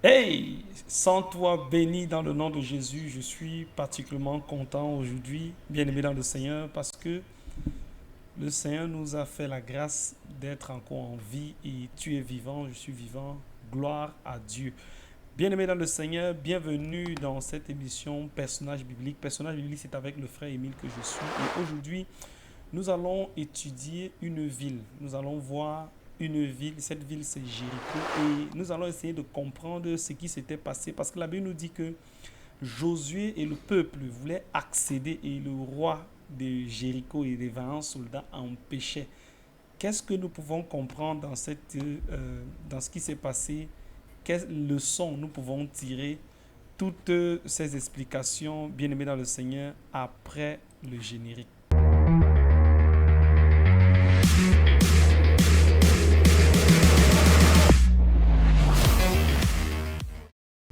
Hey, sans toi béni dans le nom de Jésus, je suis particulièrement content aujourd'hui, bien-aimé dans le Seigneur, parce que le Seigneur nous a fait la grâce d'être encore en vie et tu es vivant, je suis vivant. Gloire à Dieu. Bien-aimé dans le Seigneur, bienvenue dans cette émission Personnage biblique. Personnage biblique, c'est avec le frère Émile que je suis. Et aujourd'hui, nous allons étudier une ville. Nous allons voir une ville. Cette ville, c'est Jéricho. Et nous allons essayer de comprendre ce qui s'était passé. Parce que la Bible nous dit que Josué et le peuple voulaient accéder et le roi de Jéricho et les 20 soldats empêchaient. Qu'est-ce que nous pouvons comprendre dans ce qui s'est passé? Quelles leçons nous pouvons tirer? Toutes ces explications, bien aimés dans le Seigneur, après le générique.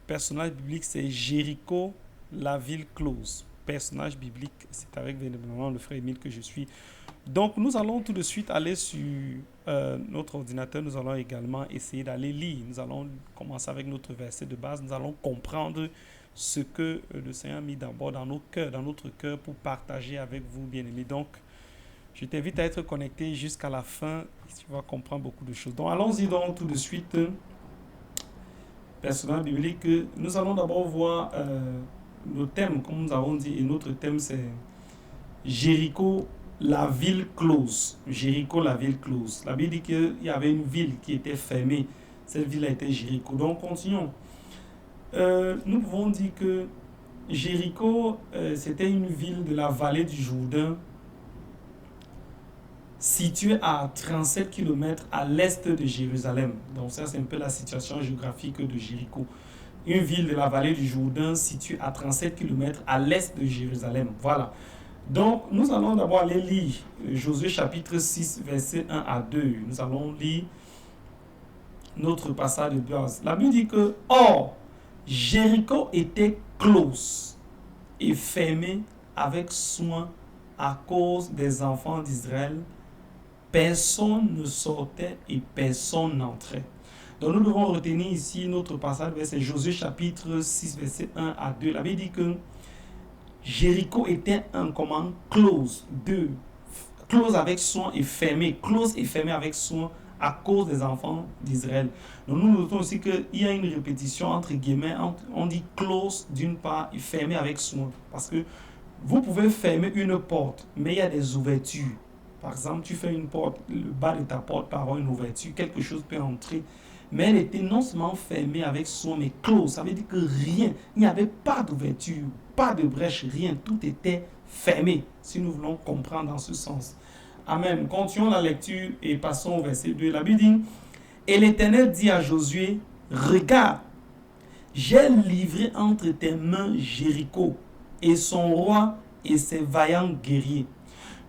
Personnage biblique, c'est Jéricho, la ville close. Personnage biblique, c'est avec évidemment le frère Émile que je suis. Donc, nous allons tout de suite aller sur notre ordinateur. Nous allons également essayer d'aller lire. Nous allons commencer avec notre verset de base. Nous allons comprendre ce que le Seigneur a mis d'abord dans nos cœurs, dans notre cœur, pour partager avec vous, bien-aimés. Donc, je t'invite à être connecté jusqu'à la fin. Tu vas comprendre beaucoup de choses. Donc, allons-y donc tout de suite. Personnage biblique. Nous allons d'abord voir le thème, comme nous avons dit, et notre thème c'est Jéricho, la ville close. Jéricho, la ville close. La Bible dit qu'il y avait une ville qui était fermée. Cette ville a été Jéricho. Donc continuons. Nous pouvons dire que Jéricho, c'était une ville de la vallée du Jourdain, située à 37 kilomètres à l'est de Jérusalem. Donc ça, c'est un peu la situation géographique de Jéricho. Une ville de la vallée du Jourdain située à 37 kilomètres à l'est de Jérusalem. Voilà. Donc, nous allons d'abord aller lire Josué chapitre 6, verset 1 à 2. Nous allons lire notre passage de base. La Bible dit que, or, Jéricho était close et fermé avec soin à cause des enfants d'Israël. Personne ne sortait et personne n'entrait. Donc nous devons retenir ici notre passage, c'est Josué chapitre 6, verset 1 à 2. La Bible dit que Jéricho était un comment close, close avec soin et fermé, close et fermé avec soin à cause des enfants d'Israël. Donc nous notons aussi qu'il y a une répétition entre guillemets, on dit close d'une part et fermé avec soin. Parce que vous pouvez fermer une porte, mais il y a des ouvertures. Par exemple, tu fais une porte, le bas de ta porte peut avoir une ouverture, quelque chose peut entrer. Mais elle était non seulement fermée avec soin, mais close. Ça veut dire que rien, il n'y avait pas d'ouverture, pas de brèche, rien. Tout était fermé, si nous voulons comprendre dans ce sens. Amen. Continuons la lecture et passons au verset 2. La Bible dit, et l'Éternel dit à Josué, regarde, j'ai livré entre tes mains Jéricho et son roi et ses vaillants guerriers.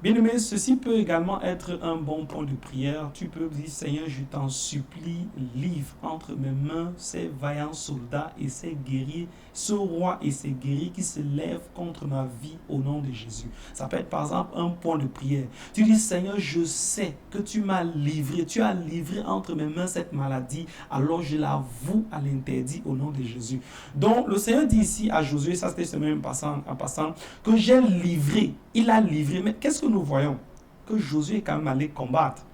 Bien-aimé, ceci peut également être un bon point de prière. Tu peux dire, Seigneur, je t'en supplie, livre entre mes mains ces vaillants soldats et ces guerriers, ce roi et ces guerriers qui se lèvent contre ma vie au nom de Jésus. Ça peut être par exemple un point de prière. Tu dis, Seigneur, je sais que tu m'as livré, tu as livré entre mes mains cette maladie, alors je l'avoue à l'interdit au nom de Jésus. Donc le Seigneur dit ici à Josué, ça c'était même en passant, que j'ai livré, il a livré. Mais qu'est-ce que nous voyons? Que Josué est quand même allé combattre.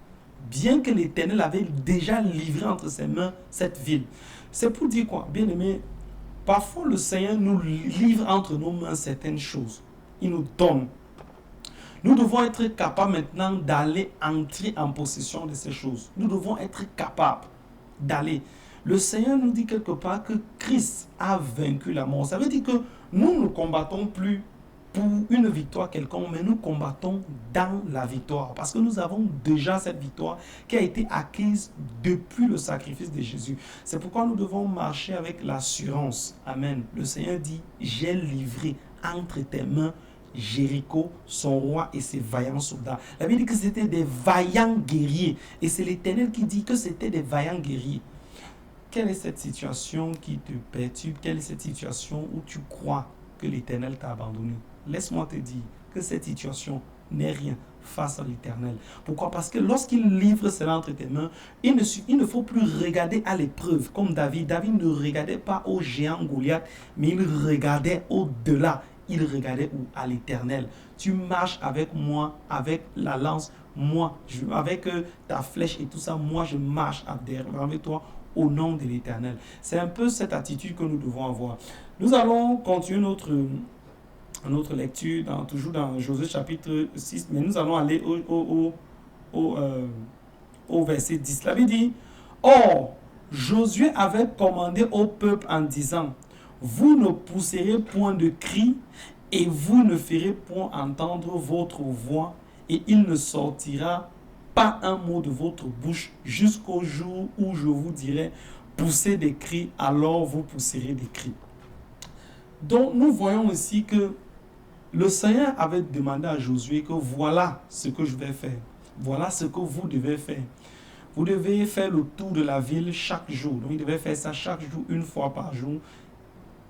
Bien que l'Éternel avait déjà livré entre ses mains cette ville. C'est pour dire quoi? Bien aimé, parfois le Seigneur nous livre entre nos mains certaines choses. Il nous donne. Nous devons être capables maintenant d'aller entrer en possession de ces choses. Nous devons être capables d'aller. Le Seigneur nous dit quelque part que Christ a vaincu la mort. Ça veut dire que nous ne combattons plus pour une victoire quelconque, mais nous combattons dans la victoire. Parce que nous avons déjà cette victoire qui a été acquise depuis le sacrifice de Jésus. C'est pourquoi nous devons marcher avec l'assurance. Amen. Le Seigneur dit, j'ai livré entre tes mains Jéricho, son roi et ses vaillants soldats. La Bible dit que c'était des vaillants guerriers. Et c'est l'Éternel qui dit que c'était des vaillants guerriers. Quelle est cette situation qui te perturbe? Quelle est cette situation où tu crois que l'Éternel t'a abandonné? Laisse-moi te dire que cette situation n'est rien face à l'Éternel. Pourquoi? Parce que lorsqu'il livre cela entre tes mains, il ne faut plus regarder à l'épreuve comme David. David ne regardait pas au géant Goliath, mais il regardait au-delà. Il regardait où? À l'Éternel. Tu marches avec moi, avec la lance, moi, avec ta flèche et tout ça, moi je marche avec toi au nom de l'Éternel. C'est un peu cette attitude que nous devons avoir. Nous allons continuer notre lecture, toujours dans Josué chapitre 6, mais nous allons aller au verset 10. La Bible dit, « Or, Josué avait commandé au peuple en disant, vous ne pousserez point de cri et vous ne ferez point entendre votre voix et il ne sortira pas un mot de votre bouche jusqu'au jour où je vous dirai, poussez des cris, alors vous pousserez des cris. » Donc nous voyons ici que le Seigneur avait demandé à Josué que voilà ce que je vais faire. Voilà ce que vous devez faire. Vous devez faire le tour de la ville chaque jour. Donc il devait faire ça chaque jour, une fois par jour,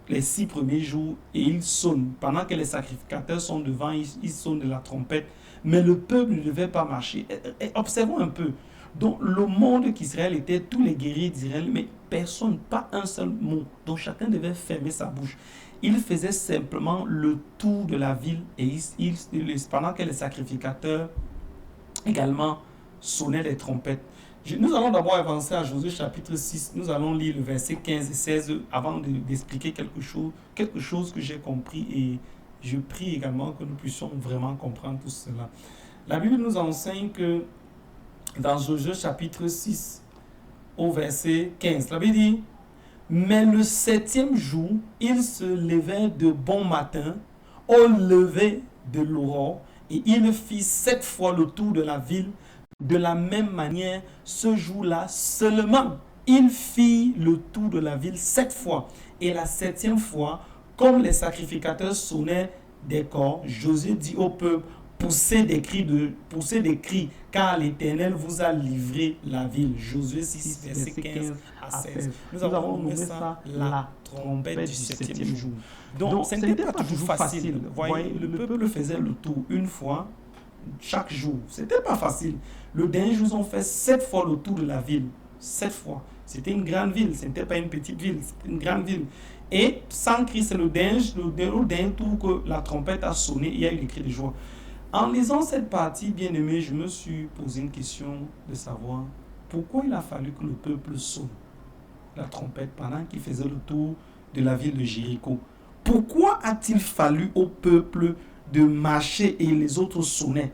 les 6 premiers jours, et il sonne. Pendant que les sacrificateurs sont devant, ils sonnent de la trompette. Mais le peuple ne devait pas marcher. Et observons un peu. Donc le monde qu'Israël était, tous les guerriers d'Israël, mais personne, pas un seul mot. Donc chacun devait fermer sa bouche. Il faisait simplement le tour de la ville et pendant que les sacrificateurs également sonnaient les trompettes. Nous allons d'abord avancer à Josué chapitre 6. Nous allons lire le verset 15 et 16 avant d'expliquer quelque chose que j'ai compris, et je prie également que nous puissions vraiment comprendre tout cela. La Bible nous enseigne que dans Josué chapitre 6 au verset 15, la Bible dit, mais le 7e jour, il se levait de bon matin, au lever de l'aurore, et il fit 7 fois le tour de la ville. De la même manière, ce jour-là seulement, il fit le tour de la ville 7 fois. Et la 7e fois, comme les sacrificateurs sonnaient des corps, Josué dit au peuple, poussez des cris, car l'Éternel vous a livré la ville. Josué 6, verset 15 à 16. Nous avons nommé ça la trompette du 7e jour. Donc, ce n'était pas toujours facile. Vous voyez, le peuple faisait le tour une fois chaque jour. Ce n'était pas facile. Le dernier jour, ils ont fait 7 fois le tour de la ville. 7 fois. C'était une grande ville. Ce n'était pas une petite ville. C'était une grande ville. Et sans cri, c'est le dernier tour que la trompette a sonné. Il y a eu des cris de joie. En lisant cette partie, bien aimé, je me suis posé une question de savoir pourquoi il a fallu que le peuple sonne la trompette pendant qu'il faisait le tour de la ville de Jéricho. Pourquoi a-t-il fallu au peuple de marcher et les autres sonnaient?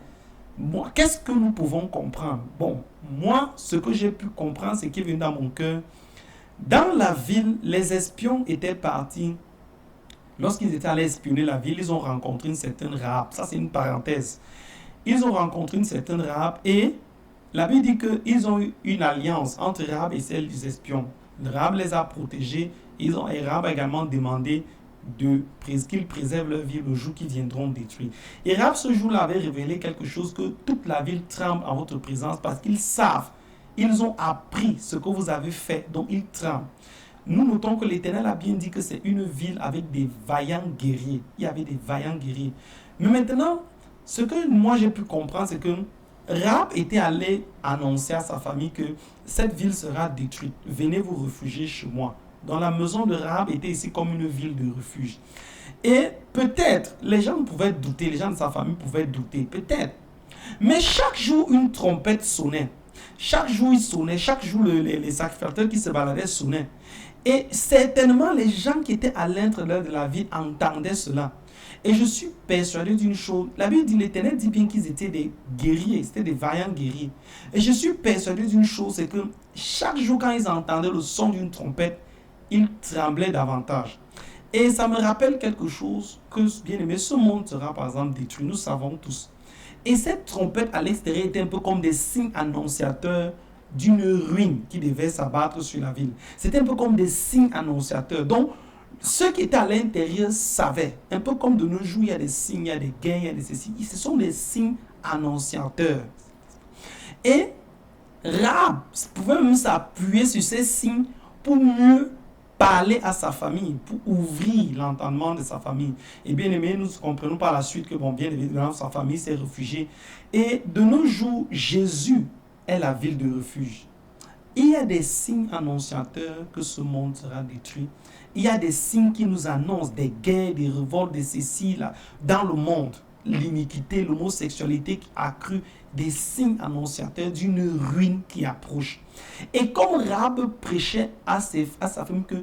Moi, qu'est-ce que nous pouvons comprendre? Bon, moi, ce que j'ai pu comprendre, c'est qui est venu dans mon cœur. Dans la ville, les espions étaient partis. Lorsqu'ils étaient allés espionner la ville, ils ont rencontré une certaine Rahab. Ça, c'est une parenthèse. Ils ont rencontré une certaine Rahab et la Bible dit qu'ils ont eu une alliance entre Rahab et celle des espions. Rahab les a protégés et Rahab a également demandé qu'ils préservent leur vie le jour qu'ils viendront détruire. Et Rahab, ce jour-là, avait révélé quelque chose, que toute la ville tremble en votre présence parce qu'ils savent, ils ont appris ce que vous avez fait, donc ils tremblent. Nous notons que l'Éternel a bien dit que c'est une ville avec des vaillants guerriers. Il y avait des vaillants guerriers. Mais maintenant, ce que moi j'ai pu comprendre, c'est que Rahab était allé annoncer à sa famille que cette ville sera détruite. Venez vous réfugier chez moi. Donc la maison de Rahab était ici comme une ville de refuge. Et peut-être, les gens pouvaient douter, les gens de sa famille pouvaient douter, peut-être. Mais chaque jour, une trompette sonnait. Chaque jour, il sonnait. Chaque jour, les sacrificateurs qui se baladaient sonnaient. Et certainement, les gens qui étaient à l'intérieur de la ville entendaient cela. Et je suis persuadé d'une chose. La Bible dit, l'Éternel dit bien qu'ils étaient des guerriers, c'était des vaillants guerriers. Et je suis persuadé d'une chose, c'est que chaque jour, quand ils entendaient le son d'une trompette, ils tremblaient davantage. Et ça me rappelle quelque chose que, bien aimé, ce monde sera par exemple détruit, nous savons tous. Et cette trompette à l'extérieur était un peu comme des signes annonciateurs d'une ruine qui devait s'abattre sur la ville. C'était un peu comme des signes annonciateurs. Donc, ceux qui étaient à l'intérieur savaient, un peu comme de nos jours, il y a des signes, il y a des gains, il y a des ceci. Ce sont des signes annonciateurs. Et Rahab pouvait même s'appuyer sur ces signes pour mieux parler à sa famille, pour ouvrir l'entendement de sa famille. Et bien aimé, nous comprenons par la suite que, bon, bien évidemment, sa famille s'est réfugiée. Et de nos jours, Jésus est la ville de refuge. Il y a des signes annonciateurs que ce monde sera détruit. Il y a des signes qui nous annoncent des guerres, des révoltes, des ceci, là, dans le monde. L'iniquité, l'homosexualité qui a accru, des signes annonciateurs d'une ruine qui approche. Et comme Rahab prêchait à sa femme que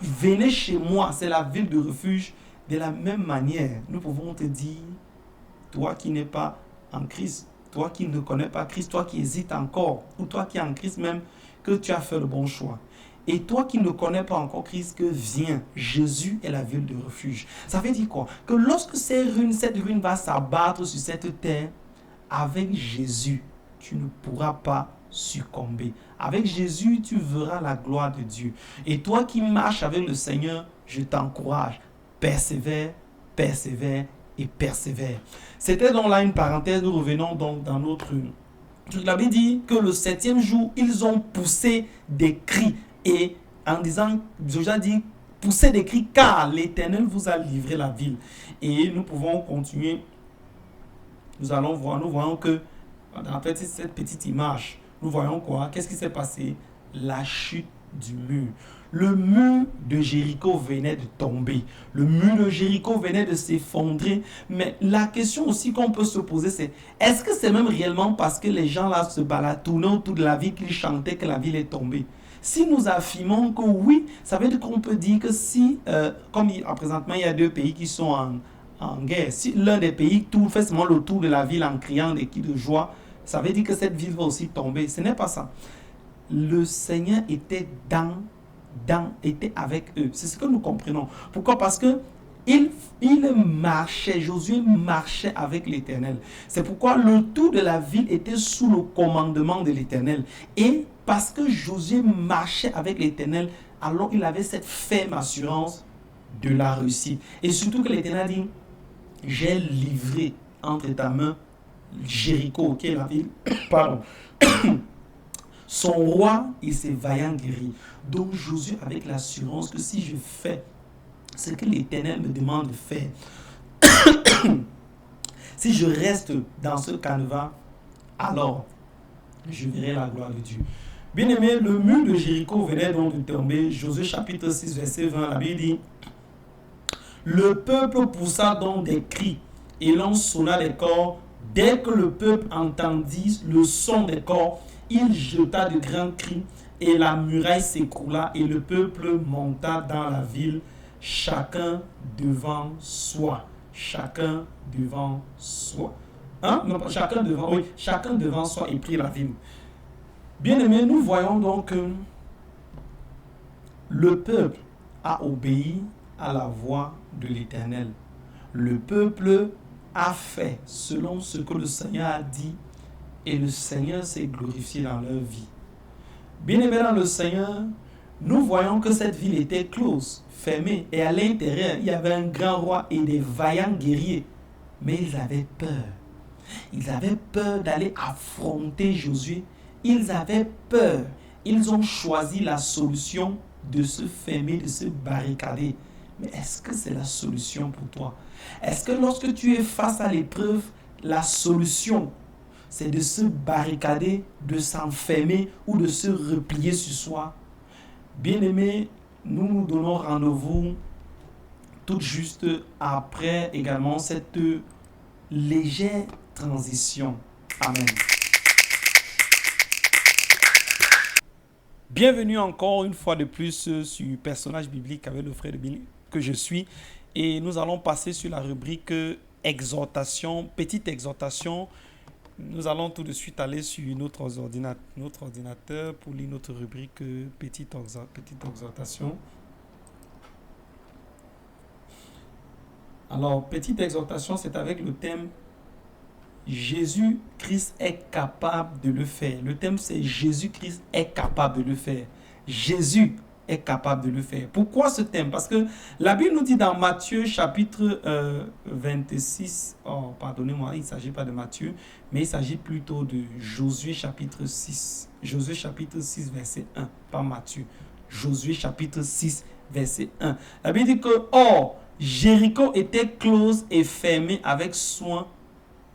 venez chez moi, c'est la ville de refuge, de la même manière, nous pouvons te dire, toi qui n'es pas en Christ, toi qui ne connais pas Christ, toi qui hésites encore, ou toi qui es en Christ même, que tu as fait le bon choix. Et toi qui ne connais pas encore Christ, que viens, Jésus est la ville de refuge. Ça veut dire quoi? Que lorsque cette ruine va s'abattre sur cette terre, avec Jésus, tu ne pourras pas succomber. Avec Jésus, tu verras la gloire de Dieu. Et toi qui marches avec le Seigneur, je t'encourage. Persévère, persévère et persévère. C'était donc là une parenthèse. Nous revenons donc dans notre... Je l'avais dit que le 7e jour, ils ont poussé des cris. Et en disant, Josué dit, poussez des cris car l'Éternel vous a livré la ville. Et nous pouvons continuer. Nous voyons que dans cette petite image, nous voyons quoi? Qu'est-ce qui s'est passé? La chute du mur. Le mur de Jéricho venait de tomber. Le mur de Jéricho venait de s'effondrer. Mais la question aussi qu'on peut se poser, c'est est-ce que c'est même réellement parce que les gens là se baladent, tournaient autour de la ville, qu'ils chantaient que la ville est tombée? Si nous affirmons que oui, ça veut dire qu'on peut dire que si, comme présentement il y a 2 pays qui sont en guerre, si l'un des pays fait seulement le tour de la ville en criant des cris de joie, ça veut dire que cette ville va aussi tomber. Ce n'est pas ça. Le Seigneur était était avec eux. C'est ce que nous comprenons. Pourquoi? Parce que il marchait, Josué marchait avec l'Éternel. C'est pourquoi le tour de la ville était sous le commandement de l'Éternel. Et parce que Josué marchait avec l'Éternel, alors il avait cette ferme assurance de la réussite. Et surtout que l'Éternel dit, j'ai livré entre ta main Jéricho, qui est la ville, pardon, son roi et ses vaillants guerriers. Donc Josué avec l'assurance que si je fais ce que l'Éternel me demande de faire, si je reste dans ce canevas, alors je verrai la gloire de Dieu. Bien aimé, le mur de Jéricho venait donc de tomber. Josué chapitre 6, verset 20, la Bible dit, le peuple poussa donc des cris et l'on sonna les corps. Dès que le peuple entendit le son des corps, il jeta de grands cris et la muraille s'écroula et le peuple monta dans la ville, chacun devant soi. Chacun devant soi. Hein? Non, chacun devant soi et prit la ville. Bien aimé, nous voyons donc que le peuple a obéi à la voix de l'Éternel. Le peuple a fait selon ce que le Seigneur a dit et le Seigneur s'est glorifié dans leur vie. Bien aimé dans le Seigneur, nous voyons que cette ville était close, fermée, et à l'intérieur, il y avait un grand roi et des vaillants guerriers. Mais ils avaient peur. Ils avaient peur d'aller affronter Josué. Ils avaient peur. Ils ont choisi la solution de se fermer, de se barricader. Mais est-ce que c'est la solution pour toi? Est-ce que lorsque tu es face à l'épreuve, la solution, c'est de se barricader, de s'enfermer ou de se replier sur soi? Bien-aimés, nous nous donnons rendez-vous tout juste après également cette légère transition. Amen. Bienvenue encore une fois de plus sur Personnage biblique avec le frère de Billy que je suis. Et nous allons passer sur la rubrique exhortation, petite exhortation. Nous allons tout de suite aller sur notre ordinateur pour lire notre rubrique petite exhortation. Alors, petite exhortation, c'est avec le thème Jésus-Christ est capable de le faire. Le thème, c'est Jésus-Christ est capable de le faire. Jésus est capable de le faire. Pourquoi ce thème? Parce que la Bible nous dit dans Matthieu chapitre 26, pardonnez-moi, il ne s'agit pas de Matthieu, mais il s'agit plutôt de Josué chapitre 6. Josué chapitre 6, verset 1, pas Matthieu. Josué chapitre 6, verset 1. La Bible dit que, or, Jéricho était close et fermée avec soin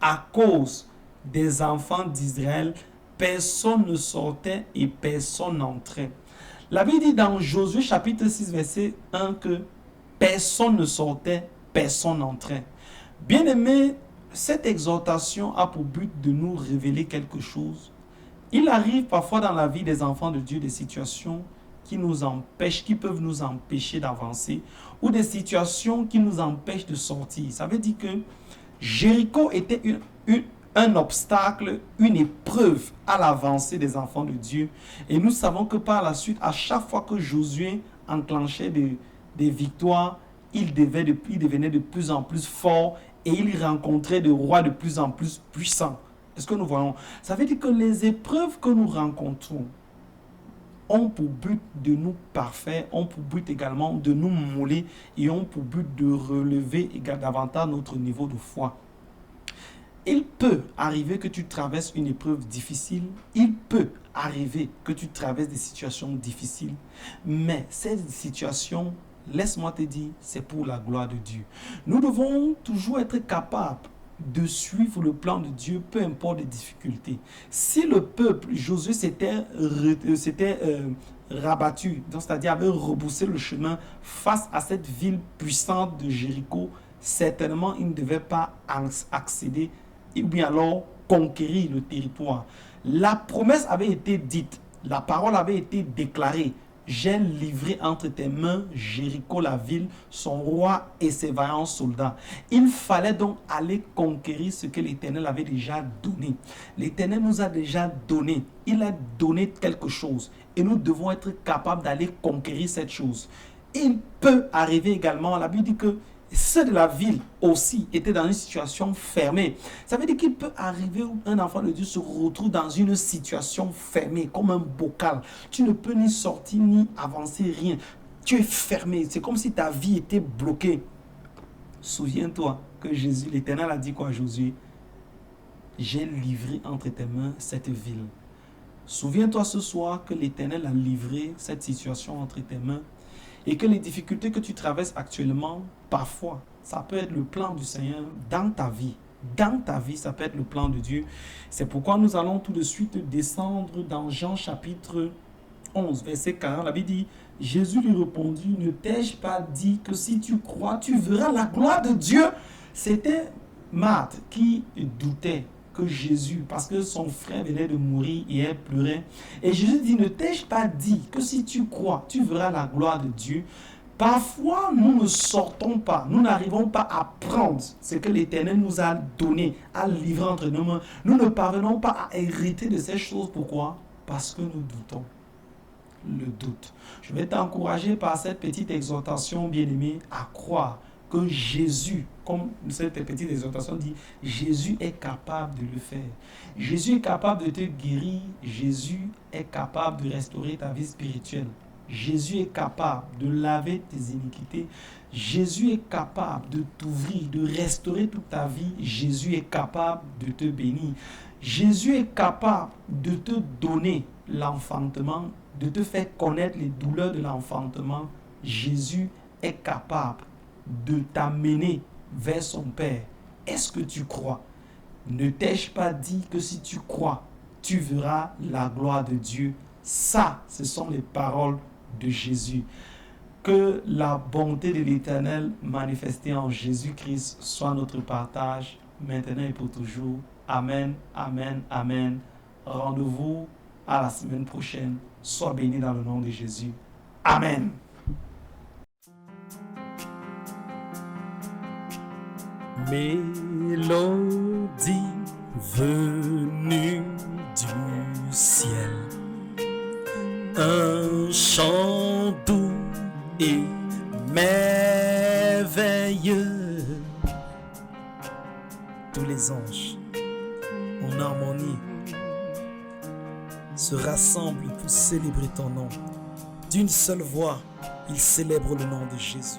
à cause des enfants d'Israël. Personne ne sortait et personne n'entrait. La Bible dit dans Josué chapitre 6, verset 1 que personne ne sortait, personne n'entrait. Bien-aimés, cette exhortation a pour but de nous révéler quelque chose. Il arrive parfois dans la vie des enfants de Dieu des situations qui nous empêchent, qui peuvent nous empêcher d'avancer, ou des situations qui nous empêchent de sortir. Ça veut dire que Jéricho était un obstacle, une épreuve à l'avancée des enfants de Dieu. Et nous savons que par la suite, à chaque fois que Josué enclenchait des victoires, il devenait de plus en plus fort et il rencontrait des rois de plus en plus puissants. Est-ce que nous voyons? Ça veut dire que les épreuves que nous rencontrons ont pour but de nous parfaire, ont pour but également de nous mouler et ont pour but de relever davantage notre niveau de foi. Il peut arriver que tu traverses une épreuve difficile, il peut arriver que tu traverses des situations difficiles, mais ces situations, laisse-moi te dire, c'est pour la gloire de Dieu. Nous devons toujours être capables de suivre le plan de Dieu, peu importe les difficultés. Si le peuple, Josué s'était rabattu, c'est-à-dire avait rebroussé le chemin face à cette ville puissante de Jéricho, certainement il ne devait pas accéder ou bien alors conquérir le territoire. La promesse avait été dite, la parole avait été déclarée. J'ai livré entre tes mains Jéricho, la ville, son roi et ses vaillants soldats. Il fallait donc aller conquérir ce que l'Éternel avait déjà donné. L'Éternel nous a déjà donné. Il a donné quelque chose. Et nous devons être capables d'aller conquérir cette chose. Il peut arriver également, la Bible dit que ceux de la ville aussi étaient dans une situation fermée. Ça veut dire qu'il peut arriver où un enfant de Dieu se retrouve dans une situation fermée, comme un bocal. Tu ne peux ni sortir, ni avancer, rien. Tu es fermé. C'est comme si ta vie était bloquée. Souviens-toi que Jésus, l'Éternel a dit quoi à Josué? J'ai livré entre tes mains cette ville. Souviens-toi ce soir que l'Éternel a livré cette situation entre tes mains. Et que les difficultés que tu traverses actuellement, parfois, ça peut être le plan du Seigneur dans ta vie. Dans ta vie, ça peut être le plan de Dieu. C'est pourquoi nous allons tout de suite descendre dans Jean chapitre 11, verset 40. La Bible dit, Jésus lui répondit, ne t'ai-je pas dit que si tu crois, tu verras la gloire de Dieu? C'était Marthe qui doutait que Jésus, parce que son frère venait de mourir et elle pleurait. Et Jésus dit, ne t'ai-je pas dit que si tu crois, tu verras la gloire de Dieu? Parfois, nous ne sortons pas, nous n'arrivons pas à prendre ce que l'Éternel nous a donné, à livrer entre nos mains. Nous ne parvenons pas à hériter de ces choses. Pourquoi? Parce que nous doutons. Le doute. Je vais t'encourager par cette petite exhortation, bien-aimé, à croire que Jésus, comme cette petite exhortation dit, Jésus est capable de le faire. Jésus est capable de te guérir. Jésus est capable de restaurer ta vie spirituelle. Jésus est capable de laver tes iniquités. Jésus est capable de t'ouvrir, de restaurer toute ta vie. Jésus est capable de te bénir. Jésus est capable de te donner l'enfantement, de te faire connaître les douleurs de l'enfantement. Jésus est capable de t'amener vers son Père. Est-ce que tu crois? Ne t'ai-je pas dit que si tu crois, tu verras la gloire de Dieu? Ça, ce sont les paroles de Jésus. Que la bonté de l'Éternel manifestée en Jésus-Christ soit notre partage, maintenant et pour toujours. Amen, amen, amen. Rendez-vous à la semaine prochaine. Sois béni dans le nom de Jésus. Amen. Mélodie venue du ciel, un chant doux et merveilleux. Tous les anges en harmonie se rassemblent pour célébrer ton nom. D'une seule voix, ils célèbrent le nom de Jésus.